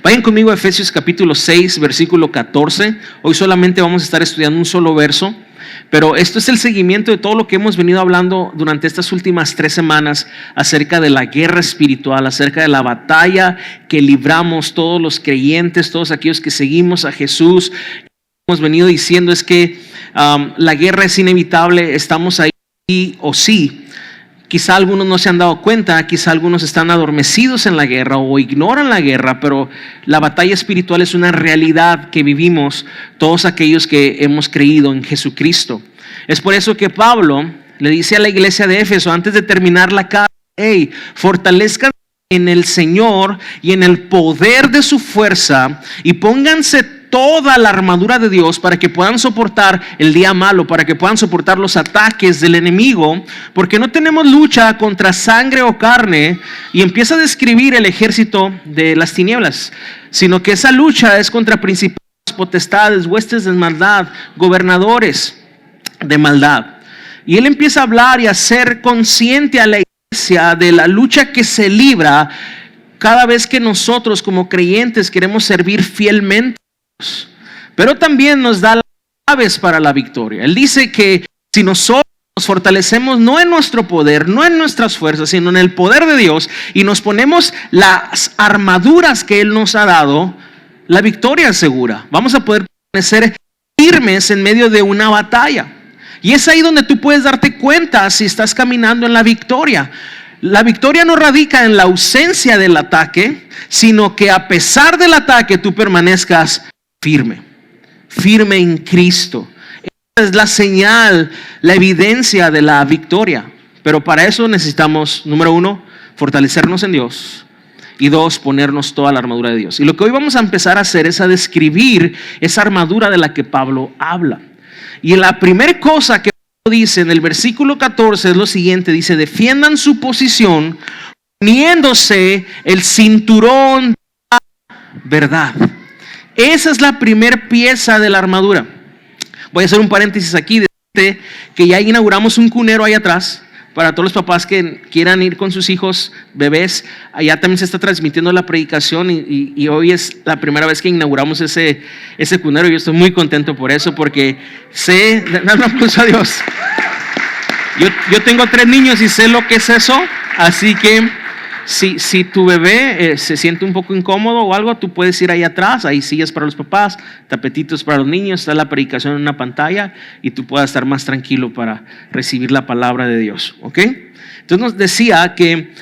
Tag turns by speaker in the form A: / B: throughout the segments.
A: Vayan conmigo a Efesios capítulo 6, versículo 14. Hoy solamente vamos a estar estudiando un solo verso, pero esto es el seguimiento de todo lo que hemos venido hablando durante estas últimas 3 semanas acerca de la guerra espiritual, acerca de la batalla que libramos todos los creyentes, todos aquellos que seguimos a Jesús. Hemos venido diciendo es que la guerra es inevitable, estamos ahí sí o sí. Quizá algunos no se han dado cuenta, quizá algunos están adormecidos en la guerra o ignoran la guerra, pero la batalla espiritual es una realidad que vivimos todos aquellos que hemos creído en Jesucristo. Es por eso que Pablo le dice a la iglesia de Éfeso, antes de terminar la carta, hey, fortalezcan en el Señor y en el poder de su fuerza y pónganse toda la armadura de Dios para que puedan soportar el día malo, para que puedan soportar los ataques del enemigo, porque no tenemos lucha contra sangre o carne, y empieza a describir el ejército de las tinieblas, sino que esa lucha es contra principados, potestades, huestes de maldad, gobernadores de maldad. Y él empieza a hablar y a ser consciente a la iglesia de la lucha que se libra cada vez que nosotros como creyentes queremos servir fielmente, pero también nos da las claves para la victoria. Él dice que si nosotros nos fortalecemos no en nuestro poder, no en nuestras fuerzas, sino en el poder de Dios, y nos ponemos las armaduras que Él nos ha dado, la victoria es segura. Vamos a poder permanecer firmes en medio de una batalla. Y es ahí donde tú puedes darte cuenta si estás caminando en la victoria. La victoria no radica en la ausencia del ataque, sino que a pesar del ataque tú permanezcas firme en Cristo. Esa es la señal, la evidencia de la victoria. Pero para eso necesitamos, número 1, fortalecernos en Dios, y 2, ponernos toda la armadura de Dios. Y lo que hoy vamos a empezar a hacer es a describir esa armadura de la que Pablo habla. Y la primera cosa que Pablo dice en el versículo 14 es lo siguiente: dice, defiendan su posición poniéndose el cinturón de la verdad. Esa es la primera pieza de la armadura. Voy a hacer un paréntesis aquí, de que ya inauguramos un cunero ahí atrás, para todos los papás que quieran ir con sus hijos, bebés. Allá también se está transmitiendo la predicación y hoy es la primera vez que inauguramos ese cunero. Yo estoy muy contento por eso, porque sé, dame un aplauso a Dios. Yo tengo 3 niños y sé lo que es eso, así que si tu bebé se siente un poco incómodo o algo, tú puedes ir ahí atrás, hay sillas para los papás, tapetitos para los niños, está la predicación en una pantalla y tú puedas estar más tranquilo para recibir la palabra de Dios, ¿ok? Entonces nos decía que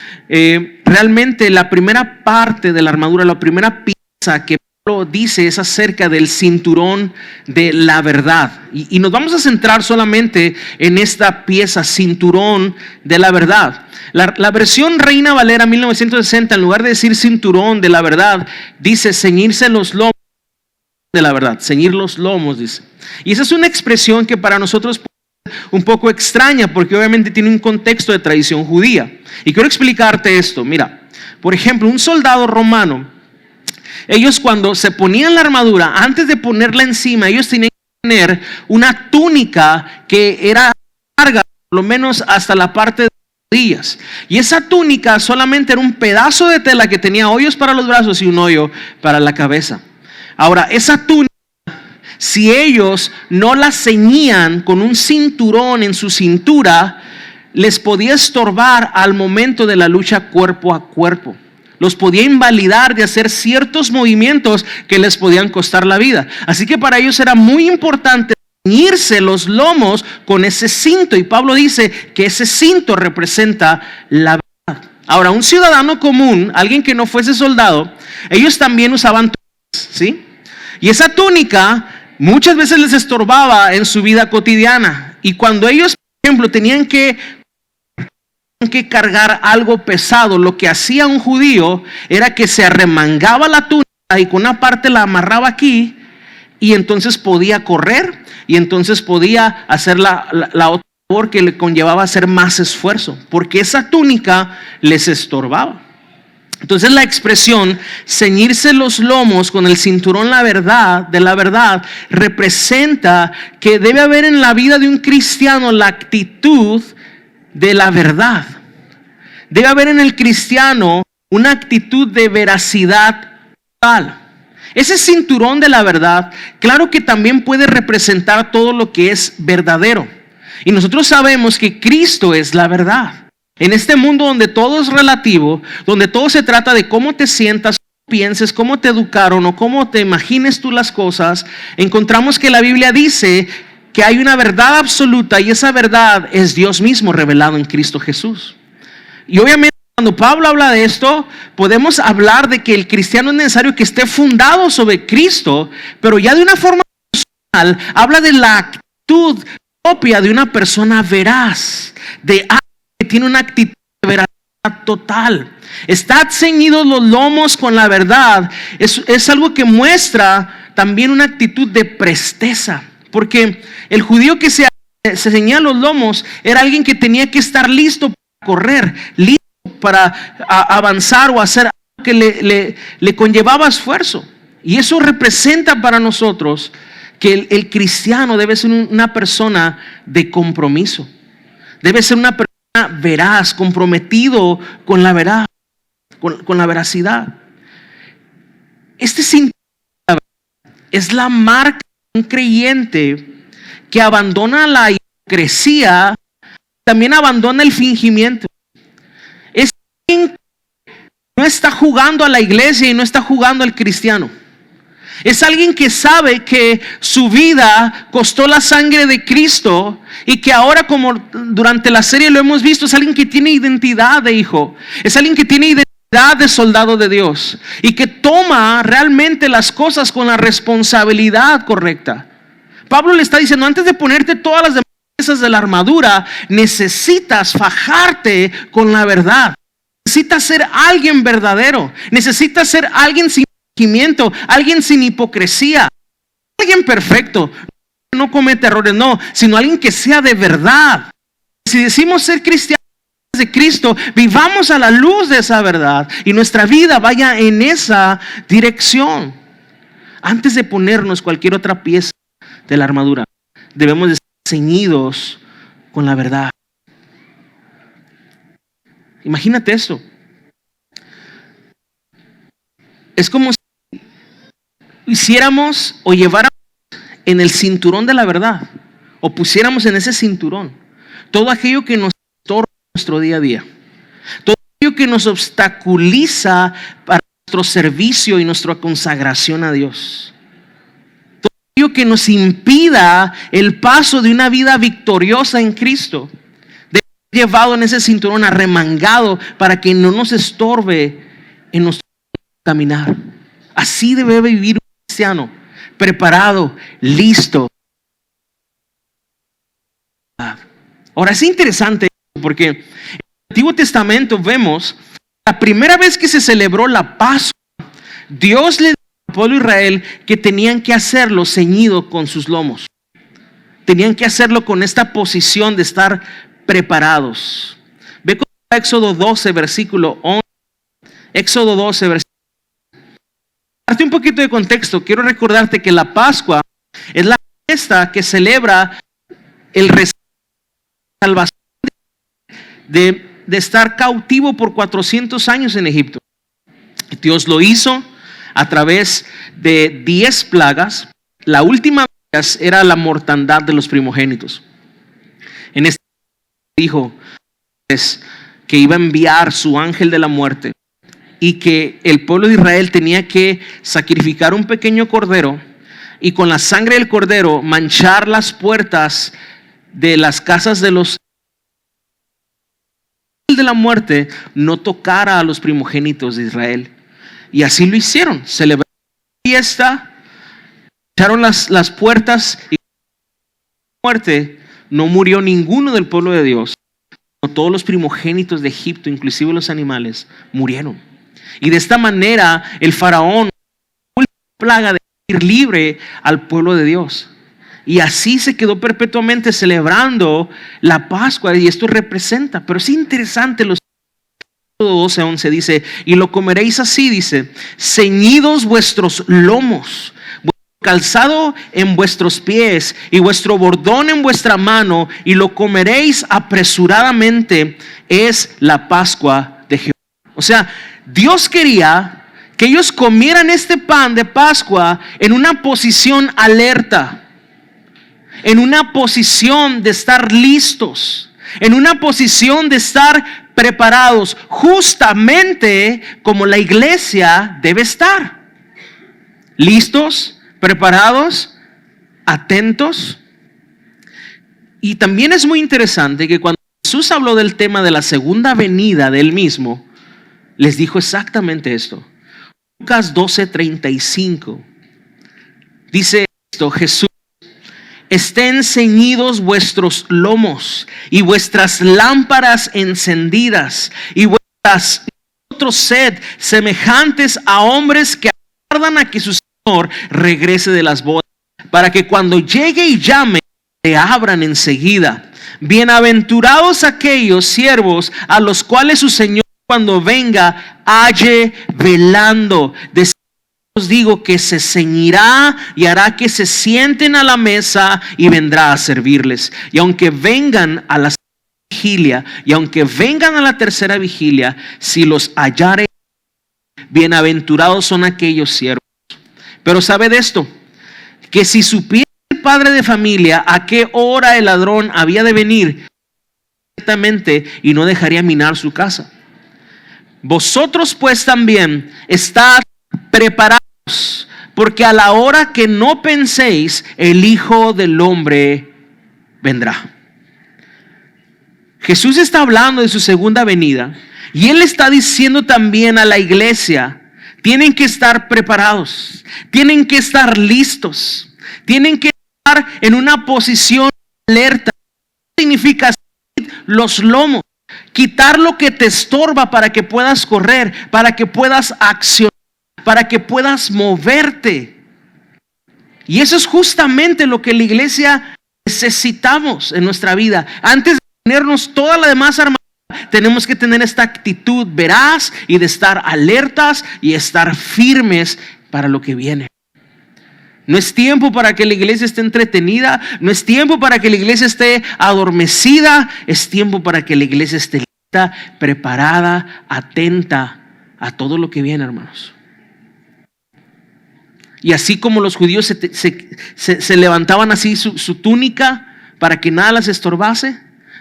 A: realmente la primera parte de la armadura, la primera pieza que Pablo dice es acerca del cinturón de la verdad. Y nos vamos a centrar solamente en esta pieza, cinturón de la verdad. La versión Reina Valera 1960, en lugar de decir cinturón de la verdad, dice ceñirse los lomos de la verdad. Ceñir los lomos, dice. Y esa es una expresión que para nosotros puede ser un poco extraña, porque obviamente tiene un contexto de tradición judía. Y quiero explicarte esto. Mira, por ejemplo, un soldado romano, ellos cuando se ponían la armadura, antes de ponerla encima, ellos tenían que tener una túnica que era larga, por lo menos hasta la parte de las rodillas. Y esa túnica solamente era un pedazo de tela que tenía hoyos para los brazos y un hoyo para la cabeza. Ahora, esa túnica, si ellos no la ceñían con un cinturón en su cintura, les podía estorbar al momento de la lucha cuerpo a cuerpo. Los podía invalidar de hacer ciertos movimientos que les podían costar la vida. Así que para ellos era muy importante ceñirse los lomos con ese cinto. Y Pablo dice que ese cinto representa la verdad. Ahora, un ciudadano común, alguien que no fuese soldado, ellos también usaban túnicas, ¿sí? Y esa túnica muchas veces les estorbaba en su vida cotidiana. Y cuando ellos, por ejemplo, tenían que cargar algo pesado, lo que hacía un judío era que se arremangaba la túnica y con una parte la amarraba aquí, y entonces podía correr, y entonces podía hacer la otra labor que le conllevaba hacer más esfuerzo, porque esa túnica les estorbaba. Entonces la expresión ceñirse los lomos con el cinturón de la verdad representa que debe haber en la vida de un cristiano la actitud de la verdad. Debe haber en el cristiano una actitud de veracidad total. Ese cinturón de la verdad, claro que también puede representar todo lo que es verdadero. Y nosotros sabemos que Cristo es la verdad. En este mundo donde todo es relativo, donde todo se trata de cómo te sientas, cómo pienses, cómo te educaron o cómo te imagines tú las cosas, encontramos que la Biblia dice que hay una verdad absoluta y esa verdad es Dios mismo revelado en Cristo Jesús. Y obviamente cuando Pablo habla de esto, podemos hablar de que el cristiano es necesario que esté fundado sobre Cristo, pero ya de una forma personal, habla de la actitud propia de una persona veraz, de alguien que tiene una actitud de veracidad total. Estar ceñidos los lomos con la verdad es algo que muestra también una actitud de presteza, porque el judío que se ceñía los lomos era alguien que tenía que estar listo para correr, listo para avanzar o hacer algo que le conllevaba esfuerzo. Y eso representa para nosotros que el cristiano debe ser una persona de compromiso. Debe ser una persona veraz, comprometido con la verdad, con la veracidad. Este cinturón es la marca de un creyente que abandona la hipocresía, también abandona el fingimiento. Es quien no está jugando a la iglesia y no está jugando al cristiano. Es alguien que sabe que su vida costó la sangre de Cristo y que ahora, como durante la serie lo hemos visto, es alguien que tiene identidad de hijo. Es alguien que tiene identidad de soldado de Dios y que toma realmente las cosas con la responsabilidad correcta. Pablo le está diciendo, antes de ponerte todas las demás piezas de la armadura, necesitas fajarte con la verdad. Necesitas ser alguien verdadero. Necesitas ser alguien sin fingimiento, alguien sin hipocresía, alguien perfecto, no comete errores, no, sino alguien que sea de verdad. Si decimos ser cristianos de Cristo, vivamos a la luz de esa verdad y nuestra vida vaya en esa dirección. Antes de ponernos cualquier otra pieza de la armadura, debemos de estar ceñidos con la verdad. Imagínate esto. Es como si hiciéramos o lleváramos en el cinturón de la verdad, o pusiéramos en ese cinturón todo aquello que nos estorba en nuestro día a día, todo aquello que nos obstaculiza para nuestro servicio y nuestra consagración a Dios, todo aquello que nos impida el paso de una vida victoriosa en Cristo, de llevado en ese cinturón arremangado para que no nos estorbe en nuestro caminar. Así debe vivir un cristiano, preparado, listo. Ahora es interesante porque en el Antiguo Testamento vemos la primera vez que se celebró la Pascua, Dios le dijo al pueblo de Israel que tenían que hacerlo ceñido con sus lomos. Tenían que hacerlo con esta posición de estar preparados. Ve con Éxodo 12, versículo 11. Éxodo 12, versículo. Para darte un poquito de contexto, quiero recordarte que la Pascua es la fiesta que celebra el salvación de estar cautivo por 400 años en Egipto. Dios lo hizo a través de 10 plagas. La última de ellas era la mortandad de los primogénitos. En este dijo que iba a enviar su ángel de la muerte y que el pueblo de Israel tenía que sacrificar un pequeño cordero y con la sangre del cordero manchar las puertas de las casas de los de la muerte, no tocara a los primogénitos de Israel. Y así lo hicieron. Celebraron la fiesta, echaron las puertas y la muerte no murió ninguno del pueblo de Dios. Todos los primogénitos de Egipto, inclusive los animales, murieron. Y de esta manera el faraón una plaga de ir libre al pueblo de Dios. Y así se quedó perpetuamente celebrando la Pascua. Y esto representa, pero es interesante, los 12:11 dice, y lo comeréis así, dice, ceñidos vuestros lomos, vuestro calzado en vuestros pies y vuestro bordón en vuestra mano, y lo comeréis apresuradamente, es la Pascua de Jehová. O sea, Dios quería que ellos comieran este pan de Pascua en una posición alerta, en una posición de estar listos, en una posición de estar preparados, justamente como la iglesia debe estar. Listos, preparados, atentos. Y también es muy interesante que cuando Jesús habló del tema de la segunda venida de él mismo, les dijo exactamente esto. Lucas 12:35 dice esto: Jesús: estén ceñidos vuestros lomos y vuestras lámparas encendidas y vuestras sed semejantes a hombres que aguardan a que su Señor regrese de las bodas, para que cuando llegue y llame le abran enseguida. Bienaventurados aquellos siervos a los cuales su Señor cuando venga halle velando. De os digo que se ceñirá y hará que se sienten a la mesa y vendrá a servirles. Y aunque vengan a la vigilia y aunque vengan a la tercera vigilia, si los hallare, bienaventurados son aquellos siervos. Pero sabe de esto, que si supiera el padre de familia a qué hora el ladrón había de venir, ciertamente y no dejaría minar su casa. Vosotros pues también estad preparados, porque a la hora que no penséis, el Hijo del Hombre vendrá. Jesús está hablando de su segunda venida y Él está diciendo también a la iglesia: tienen que estar preparados, tienen que estar listos, tienen que estar en una posición alerta. Significa los lomos, quitar lo que te estorba para que puedas correr, para que puedas accionar, para que puedas moverte. Y eso es justamente lo que la iglesia necesitamos en nuestra vida. Antes de ponernos toda la demás armadura, tenemos que tener esta actitud veraz y de estar alertas y estar firmes para lo que viene. No es tiempo para que la iglesia esté entretenida, no es tiempo para que la iglesia esté adormecida, es tiempo para que la iglesia esté lista, preparada, atenta a todo lo que viene, hermanos. Y así como los judíos se levantaban así su túnica para que nada las estorbase,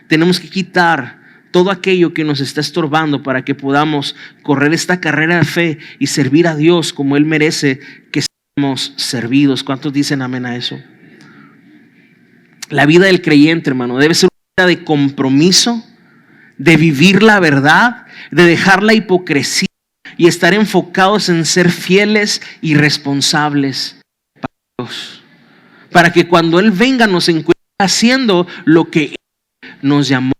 A: tenemos que quitar todo aquello que nos está estorbando para que podamos correr esta carrera de fe y servir a Dios como Él merece que seamos servidos. ¿Cuántos dicen amén a eso? La vida del creyente, hermano, debe ser una vida de compromiso, de vivir la verdad, de dejar la hipocresía y estar enfocados en ser fieles y responsables para Dios, para que cuando Él venga nos encuentre haciendo lo que Él nos llamó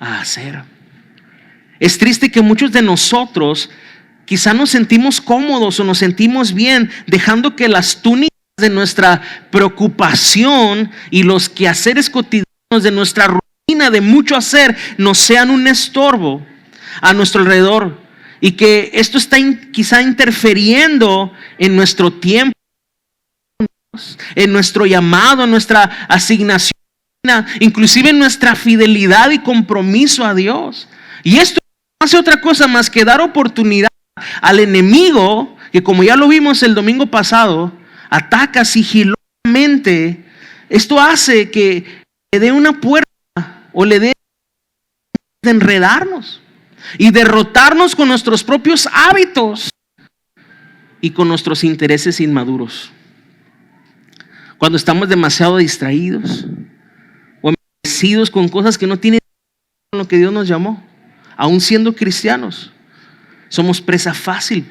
A: a hacer. Es triste que muchos de nosotros quizá nos sentimos cómodos o nos sentimos bien dejando que las túnicas de nuestra preocupación y los quehaceres cotidianos de nuestra rutina de mucho hacer nos sean un estorbo a nuestro alrededor, y que esto está quizá interfiriendo en nuestro tiempo, en nuestro llamado, en nuestra asignación, inclusive en nuestra fidelidad y compromiso a Dios. Y esto no hace otra cosa más que dar oportunidad al enemigo, que como ya lo vimos el domingo pasado, ataca sigilosamente. Esto hace que le dé una puerta o le dé de enredarnos y derrotarnos con nuestros propios hábitos y con nuestros intereses inmaduros. Cuando estamos demasiado distraídos o envanecidos con cosas que no tienen que ver con lo que Dios nos llamó, aún siendo cristianos, somos presa fácil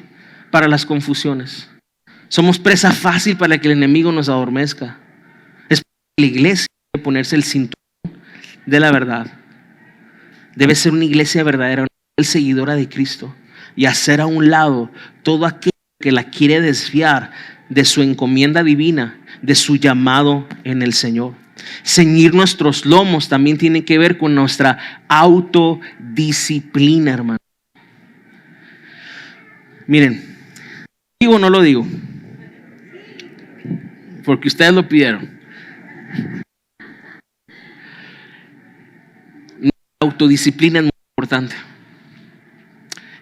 A: para las confusiones. Somos presa fácil para que el enemigo nos adormezca. Es para la iglesia debe ponerse el cinturón de la verdad. Debe ser una iglesia verdadera, una seguidora de Cristo, y hacer a un lado todo aquello que la quiere desviar de su encomienda divina, de su llamado en el Señor. Ceñir nuestros lomos también tiene que ver con nuestra autodisciplina, hermano. Miren, ¿digo o no lo digo? Porque ustedes lo pidieron. Nuestra autodisciplina es muy importante.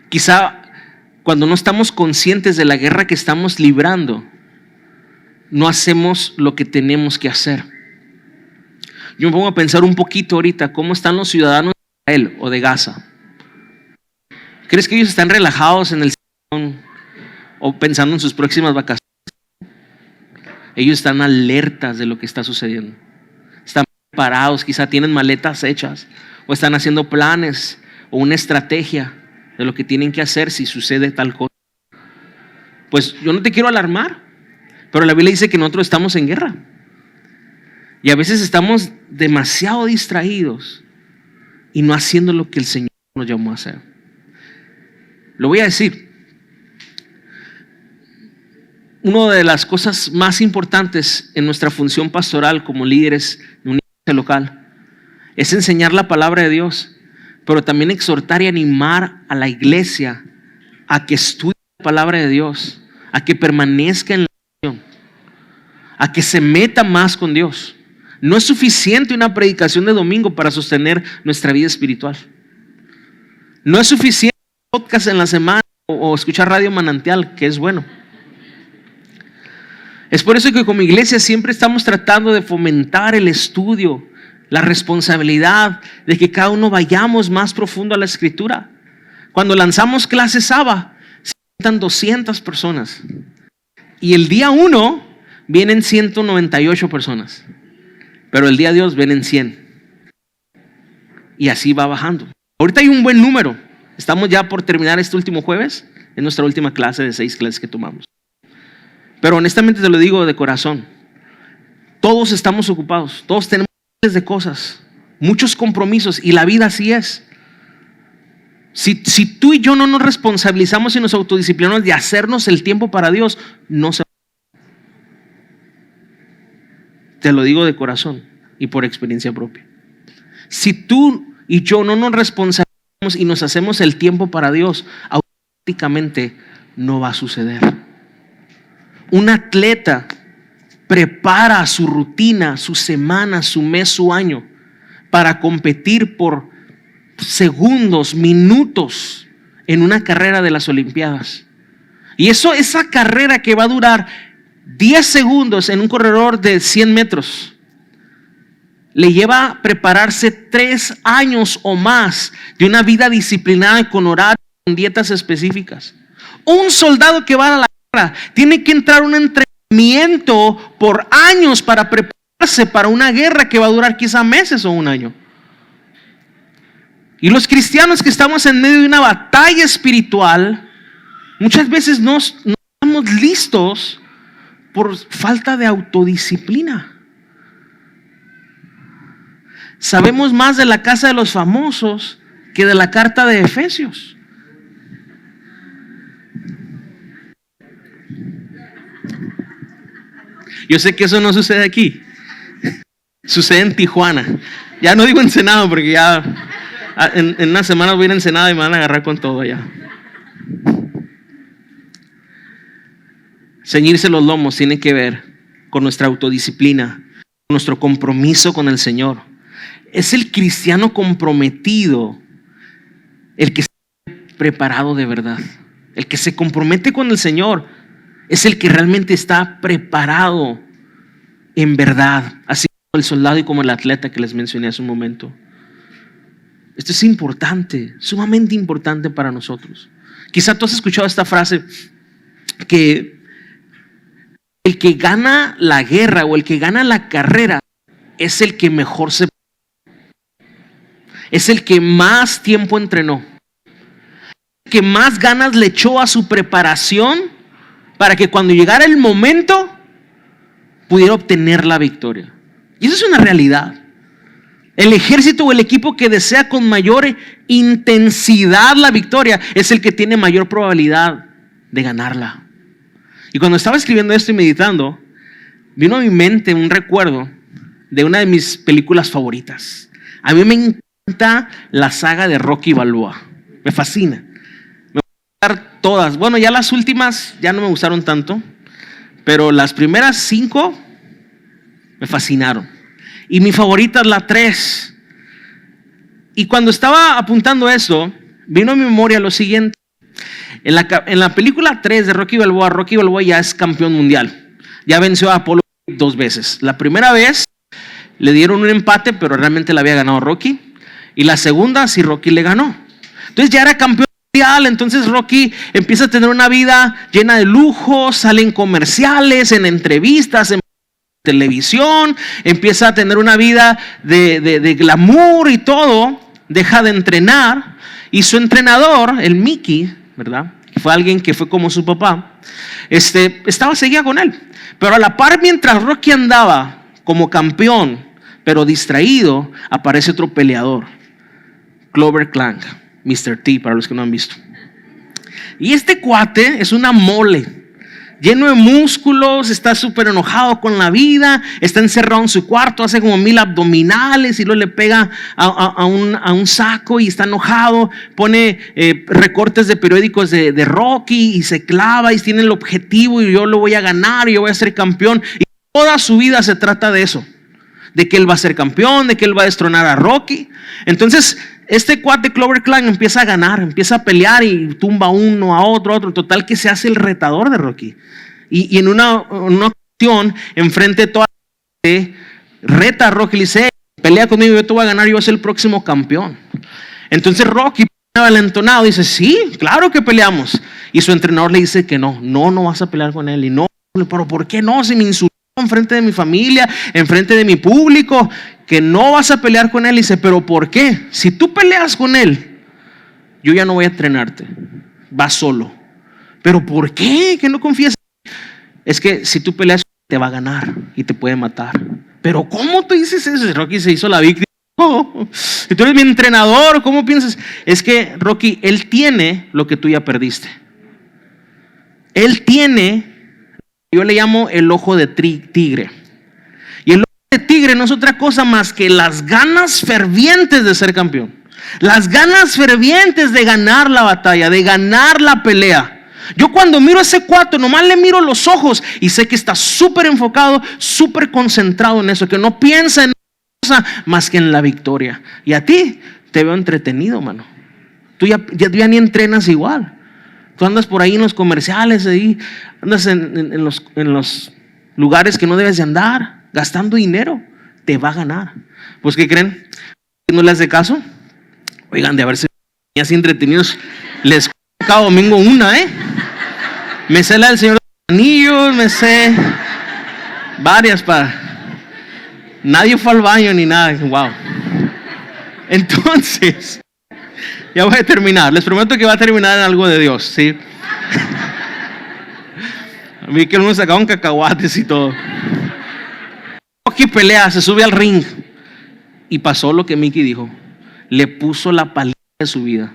A: Quizá cuando no estamos conscientes de la guerra que estamos librando, no hacemos lo que tenemos que hacer. Yo me pongo a pensar un poquito ahorita, ¿cómo están los ciudadanos de Israel o de Gaza? ¿Crees que ellos están relajados en el sillón o pensando en sus próximas vacaciones? Ellos están alertas de lo que está sucediendo. Están preparados, quizá tienen maletas hechas o están haciendo planes o una estrategia de lo que tienen que hacer si sucede tal cosa. Pues yo no te quiero alarmar, pero la Biblia dice que nosotros estamos en guerra. Y a veces estamos demasiado distraídos y no haciendo lo que el Señor nos llamó a hacer. Lo voy a decir. Una de las cosas más importantes en nuestra función pastoral como líderes de una iglesia local es enseñar la palabra de Dios, pero también exhortar y animar a la iglesia a que estudie la palabra de Dios, a que permanezca en la oración, a que se meta más con Dios. No es suficiente una predicación de domingo para sostener nuestra vida espiritual. No es suficiente podcast en la semana o escuchar Radio Manantial, que es bueno. Es por eso que como iglesia siempre estamos tratando de fomentar el estudio, la responsabilidad de que cada uno vayamos más profundo a la Escritura. Cuando lanzamos clases Saba, se sientan 200 personas. Y el día 1 vienen 198 personas. Pero el día 2 vienen 100. Y así va bajando. Ahorita hay un buen número. Estamos ya por terminar este último jueves. Es nuestra última clase de 6 clases que tomamos. Pero honestamente te lo digo de corazón. Todos estamos ocupados. Todos tenemos miles de cosas. Muchos compromisos. Y la vida así es. Si tú y yo no nos responsabilizamos y nos autodisciplinamos de hacernos el tiempo para Dios, no se va. Te lo digo de corazón y por experiencia propia. Si tú y yo no nos responsabilizamos y nos hacemos el tiempo para Dios, automáticamente no va a suceder. Un atleta prepara su rutina, su semana, su mes, su año para competir por segundos, minutos en una carrera de las Olimpiadas. Y esa carrera que va a durar 10 segundos en un corredor de 100 metros, le lleva a prepararse 3 años o más de una vida disciplinada con horarios, con dietas específicas. Un soldado que va a la guerra tiene que entrar a un entrenamiento por años para prepararse para una guerra que va a durar quizá meses o un año. Y los cristianos que estamos en medio de una batalla espiritual, muchas veces no estamos listos por falta de autodisciplina. Sabemos más de la casa de los famosos que de la carta de Efesios. Yo sé que eso no sucede aquí. Sucede en Tijuana. Ya no digo Ensenada porque ya en unas semanas voy a ir a Ensenada y me van a agarrar con todo allá. Ceñirse los lomos tiene que ver con nuestra autodisciplina, con nuestro compromiso con el Señor. Es el cristiano comprometido el que está preparado de verdad. El que se compromete con el Señor es el que realmente está preparado en verdad, así como el soldado y como el atleta que les mencioné hace un momento. Esto es importante, sumamente importante para nosotros. Quizá tú has escuchado esta frase que el que gana la guerra o el que gana la carrera es el que mejor se prepara. Es el que más tiempo entrenó, el que más ganas le echó a su preparación para que cuando llegara el momento pudiera obtener la victoria. Y eso es una realidad. El ejército o el equipo que desea con mayor intensidad la victoria es el que tiene mayor probabilidad de ganarla. Y cuando estaba escribiendo esto y meditando, vino a mi mente un recuerdo de una de mis películas favoritas. A mí me encanta la saga de Rocky Balboa. Me fascina. Me gustan todas. Bueno, ya las últimas ya no me gustaron tanto, pero las primeras 5 me fascinaron. Y mi favorita es la 3. Y cuando estaba apuntando eso, vino a mi memoria lo siguiente. En la película 3 de Rocky Balboa ya es campeón mundial. Ya venció a Apollo 2 veces. La primera vez le dieron un empate, pero realmente la había ganado Rocky. Y la segunda, sí, Rocky le ganó. Entonces ya era campeón mundial. Entonces Rocky empieza a tener una vida llena de lujos, sale en comerciales, en entrevistas, en televisión, empieza a tener una vida de glamour y todo. Deja de entrenar. Y su entrenador, el Mickey, ¿verdad? Fue alguien que fue como su papá. Seguía con él. Pero a la par, mientras Rocky andaba como campeón, pero distraído, aparece otro peleador, Clover Clank, Mr. T, para los que no han visto. Y este cuate es una mole, lleno de músculos, está súper enojado con la vida, está encerrado en su cuarto, hace como 1000 abdominales y luego le pega a un saco y está enojado, pone recortes de periódicos de Rocky y se clava y tiene el objetivo y yo lo voy a ganar y yo voy a ser campeón. Y toda su vida se trata de eso, de que él va a ser campeón, de que él va a destronar a Rocky. Entonces este cuate Clover Clank empieza a ganar, empieza a pelear y tumba uno a otro, total que se hace el retador de Rocky. Y en una ocasión, enfrente de toda la gente, reta a Rocky y le dice: pelea conmigo, yo te voy a ganar, yo voy a ser el próximo campeón. Entonces Rocky, valentonado, dice: sí, claro que peleamos. Y su entrenador le dice que no vas a pelear con él. Y no, pero ¿por qué no? Si me insultó enfrente de mi familia, enfrente de mi público, que no vas a pelear con él. Y dice: pero ¿por qué? Si tú peleas con él, yo ya no voy a entrenarte, vas solo. ¿Pero por qué? ¿Que no confías? Es que si tú peleas, te va a ganar y te puede matar. ¿Pero cómo tú dices eso? Rocky se hizo la víctima. Oh, tú eres mi entrenador, ¿cómo piensas? Es que Rocky, él tiene lo que tú ya perdiste. Él tiene, yo le llamo el ojo de tigre. Y el ojo de tigre no es otra cosa más que las ganas fervientes de ser campeón. Las ganas fervientes de ganar la batalla, de ganar la pelea. Yo cuando miro a ese cuate, nomás le miro los ojos y sé que está súper enfocado, súper concentrado en eso, que no piensa en cosa más que en la victoria. Y a ti te veo entretenido, mano. Tú ya ni entrenas igual. Tú andas por ahí en los comerciales, ahí andas en los lugares que no debes de andar, gastando dinero. Te va a ganar. Pues ¿qué creen? ¿No le hace caso? Oigan, de haberse así entretenidos, les cada domingo una, me sé la del Señor de los Anillos, me sé varias nadie fue al baño ni nada. Wow. Entonces, ya voy a terminar. Les prometo que va a terminar en algo de Dios, ¿sí? A mí que uno sacaban cacahuates y todo. Rocky pelea, se sube al ring y pasó lo que Mickey dijo. Le puso la paliza de su vida.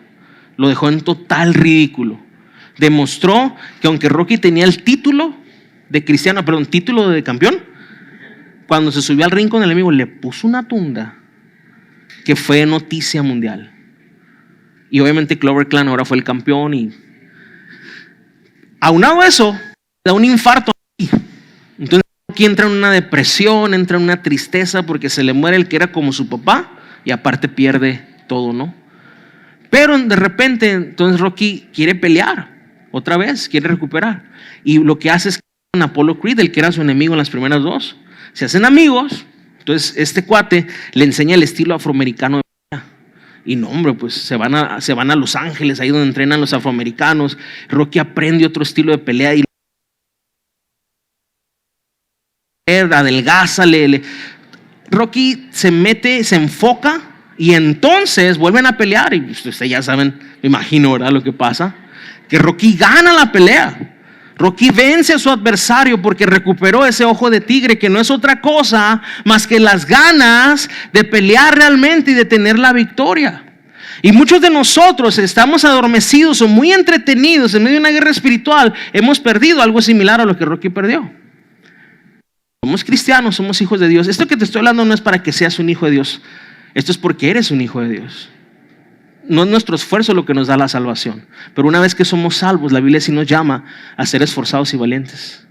A: Lo dejó en total ridículo. Demostró que aunque Rocky tenía el título de título de campeón, cuando se subió al ring con el enemigo, le puso una tunda que fue noticia mundial. Y obviamente Clover Clank ahora fue el campeón. Y aunado a eso, le da un infarto. Entonces Rocky entra en una depresión, entra en una tristeza porque se le muere el que era como su papá y aparte pierde todo, ¿no? Pero de repente entonces Rocky quiere pelear otra vez, quiere recuperar. Y lo que hace es que con Apollo Creed, el que era su enemigo en las primeras dos, se hacen amigos. Entonces este cuate le enseña el estilo afroamericano de pelea. Y no, hombre, pues se van a Los Ángeles, ahí donde entrenan los afroamericanos. Rocky aprende otro estilo de pelea y adelgaza. Rocky se mete, se enfoca. Y entonces vuelven a pelear. Y ustedes ya saben, me imagino, ¿verdad? Lo que pasa. Que Rocky gana la pelea. Rocky vence a su adversario porque recuperó ese ojo de tigre, que no es otra cosa más que las ganas de pelear realmente y de tener la victoria. Y muchos de nosotros estamos adormecidos o muy entretenidos en medio de una guerra espiritual. Hemos perdido algo similar a lo que Rocky perdió. Somos cristianos, somos hijos de Dios. Esto que te estoy hablando no es para que seas un hijo de Dios. Esto es porque eres un hijo de Dios. No es nuestro esfuerzo lo que nos da la salvación. Pero una vez que somos salvos, la Biblia sí nos llama a ser esforzados y valientes.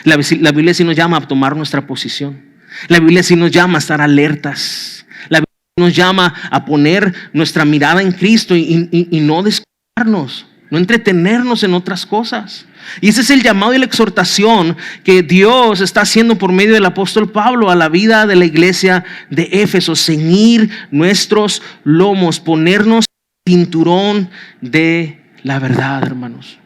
A: La Biblia sí nos llama a tomar nuestra posición. La Biblia sí nos llama a estar alertas. La Biblia nos llama a poner nuestra mirada en Cristo y no descuidarnos. no entretenernos en otras cosas. Y ese es el llamado y la exhortación que Dios está haciendo por medio del apóstol Pablo a la vida de la iglesia de Éfeso. Ceñir nuestros lomos, ponernos cinturón de la verdad, hermanos.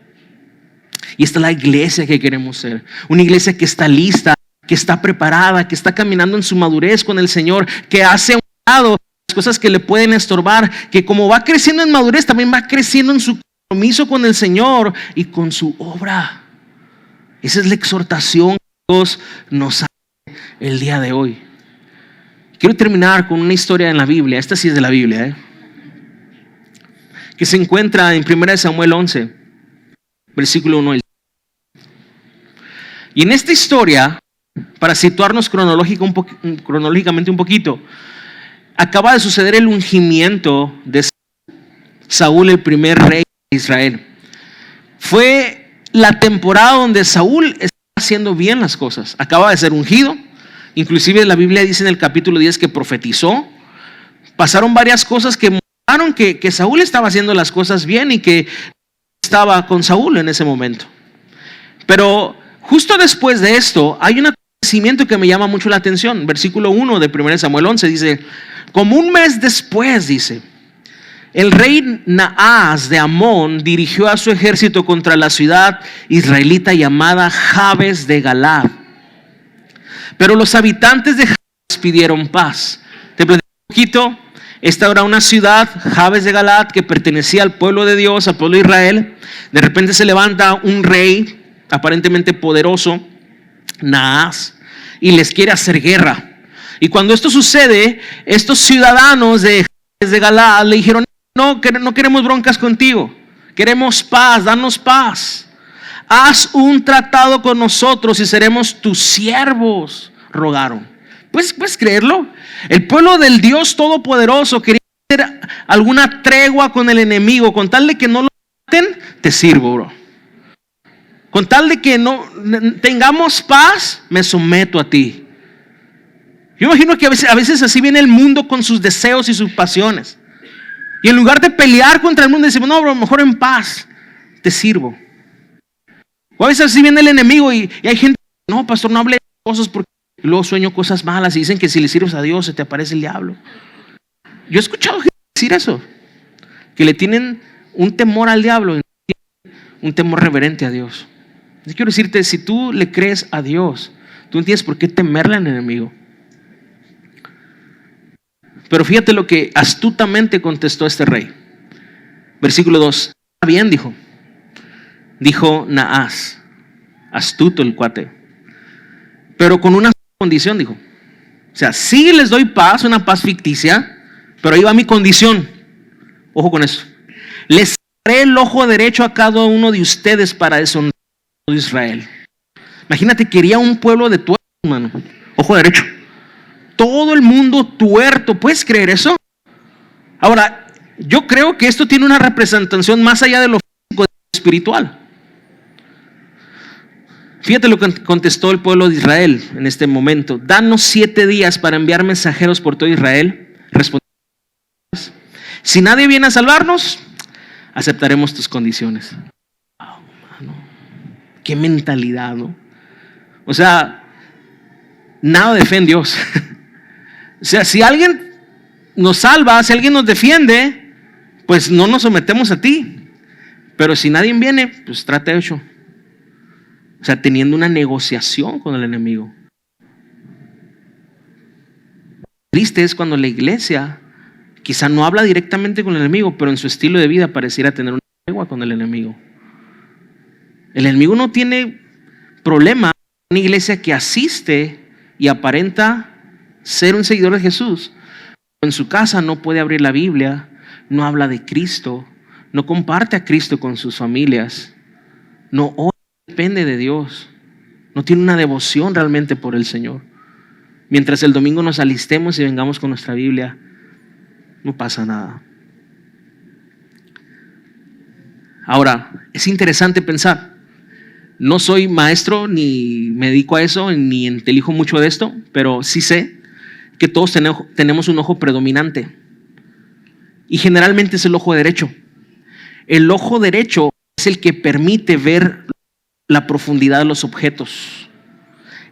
A: Y esta es la iglesia que queremos ser. Una iglesia que está lista, que está preparada, que está caminando en su madurez con el Señor, que hace a un lado las cosas que le pueden estorbar, que como va creciendo en madurez, también va creciendo en su compromiso con el Señor y con su obra. Esa es la exhortación que Dios nos hace el día de hoy. Quiero terminar con una historia en la Biblia. Esta sí es de la Biblia, que se encuentra en 1 Samuel 11, versículo 1. Y en esta historia, para situarnos cronológicamente un poquito, acaba de suceder el ungimiento de Saúl, el primer rey de Israel. Fue la temporada donde Saúl estaba haciendo bien las cosas. Acaba de ser ungido. Inclusive la Biblia dice en el capítulo 10 que profetizó. Pasaron varias cosas que mostraron que Saúl estaba haciendo las cosas bien y que estaba con Saúl en ese momento. Pero justo después de esto hay un acontecimiento que me llama mucho la atención. Versículo 1 de 1 Samuel 11 dice: como un mes después, dice, el rey Naas de Amón dirigió a su ejército contra la ciudad israelita llamada Jabes de Galaad. Pero los habitantes de Jabes pidieron paz. Te platico un poquito. Esta era una ciudad, Jabes de Galaad, que pertenecía al pueblo de Dios, al pueblo de Israel. De repente se levanta un rey aparentemente poderoso, Naas, y les quiere hacer guerra. Y cuando esto sucede, estos ciudadanos de Jabes de Galaad le dijeron: no queremos broncas contigo, queremos paz, danos paz. Haz un tratado con nosotros y seremos tus siervos, rogaron. ¿Puedes creerlo? El pueblo del Dios Todopoderoso quería hacer alguna tregua con el enemigo. Con tal de que no lo maten, te sirvo, bro. Con tal de que no tengamos paz, me someto a ti. Yo imagino que a veces así viene el mundo con sus deseos y sus pasiones. Y en lugar de pelear contra el mundo, decimos: no, bro, mejor en paz, te sirvo. O a veces así viene el enemigo y hay gente: no, pastor, no hable de cosas porque luego sueño cosas malas y dicen que si le sirves a Dios se te aparece el diablo. Yo he escuchado gente decir eso, que le tienen un temor al diablo, un temor reverente a Dios. Yo quiero decirte, si tú le crees a Dios, tú no tienes por qué temerle al enemigo. Pero fíjate lo que astutamente contestó este rey. Versículo 2. Está bien, dijo Naas, astuto el cuate, pero con una condición, dijo. O sea, sí les doy paz, una paz ficticia, pero ahí va mi condición. Ojo con eso. Les daré el ojo derecho a cada uno de ustedes para deshonrar a Israel. Imagínate, quería un pueblo de tuertos, hermano. Ojo derecho. Todo el mundo tuerto. ¿Puedes creer eso? Ahora, yo creo que esto tiene una representación más allá de lo físico, de lo espiritual. Fíjate lo que contestó el pueblo de Israel en este momento. Danos 7 días para enviar mensajeros por todo Israel. Respondió: si nadie viene a salvarnos, aceptaremos tus condiciones. Oh, mano. Qué mentalidad, ¿no? O sea, nada de fe en Dios. O sea, si alguien nos salva, si alguien nos defiende, pues no nos sometemos a ti. Pero si nadie viene, pues trate hecho. O sea, teniendo una negociación con el enemigo. Triste es cuando la iglesia quizá no habla directamente con el enemigo, pero en su estilo de vida pareciera tener una tregua con el enemigo. El enemigo no tiene problema con una iglesia que asiste y aparenta ser un seguidor de Jesús. En su casa no puede abrir la Biblia, no habla de Cristo, no comparte a Cristo con sus familias, no ora, depende de Dios, no tiene una devoción realmente por el Señor. Mientras el domingo nos alistemos y vengamos con nuestra Biblia, no pasa nada. Ahora, es interesante pensar. No soy maestro, ni me dedico a eso, ni intelijo mucho de esto, pero sí sé que todos tenemos un ojo predominante. Y generalmente es el ojo derecho. El ojo derecho es el que permite ver la profundidad de los objetos.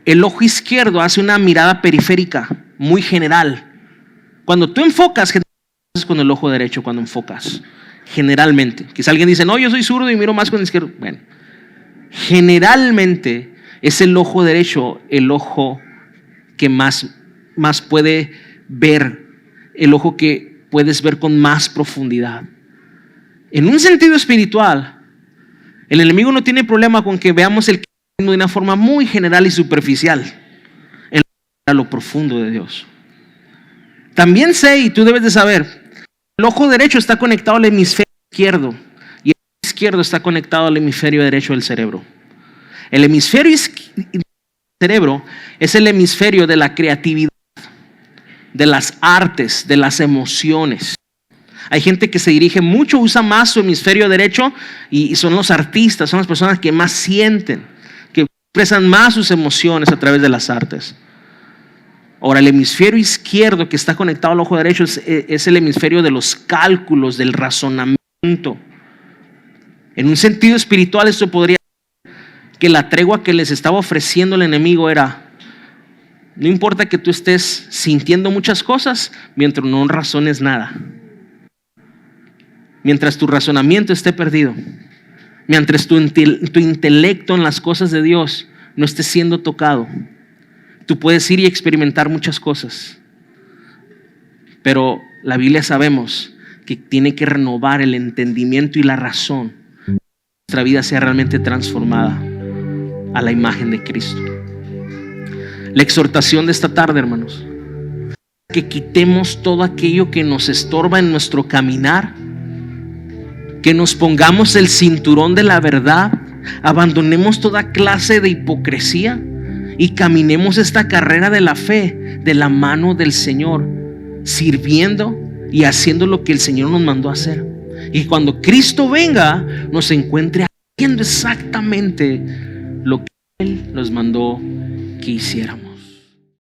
A: El ojo izquierdo hace una mirada periférica, muy general. Cuando tú enfocas, es con el ojo derecho cuando enfocas. Generalmente. Quizá alguien dice, no, yo soy zurdo y miro más con el izquierdo. Bueno, generalmente es el ojo derecho el ojo que más puede ver, el ojo que puedes ver con más profundidad. En un sentido espiritual, el enemigo no tiene problema con que veamos el cristianismo de una forma muy general y superficial, a lo profundo de Dios. También sé, y tú debes de saber, el ojo derecho está conectado al hemisferio izquierdo y el izquierdo está conectado al hemisferio derecho del cerebro. El hemisferio del cerebro es el hemisferio de la creatividad, de las artes, de las emociones. Hay gente que se dirige mucho, usa más su hemisferio derecho y son los artistas, son las personas que más sienten, que expresan más sus emociones a través de las artes. Ahora, el hemisferio izquierdo que está conectado al ojo derecho es el hemisferio de los cálculos, del razonamiento. En un sentido espiritual, esto podría ser que la tregua que les estaba ofreciendo el enemigo era: no importa que tú estés sintiendo muchas cosas mientras no razones nada. Mientras tu razonamiento esté perdido, mientras tu intelecto en las cosas de Dios no esté siendo tocado, tú puedes ir y experimentar muchas cosas. Pero la Biblia sabemos que tiene que renovar el entendimiento y la razón para que nuestra vida sea realmente transformada a la imagen de Cristo. La exhortación de esta tarde, hermanos, que quitemos todo aquello que nos estorba en nuestro caminar, que nos pongamos el cinturón de la verdad, abandonemos toda clase de hipocresía y caminemos esta carrera de la fe de la mano del Señor, sirviendo y haciendo lo que el Señor nos mandó a hacer. Y cuando Cristo venga, nos encuentre haciendo exactamente lo que Él nos mandó que hiciéramos.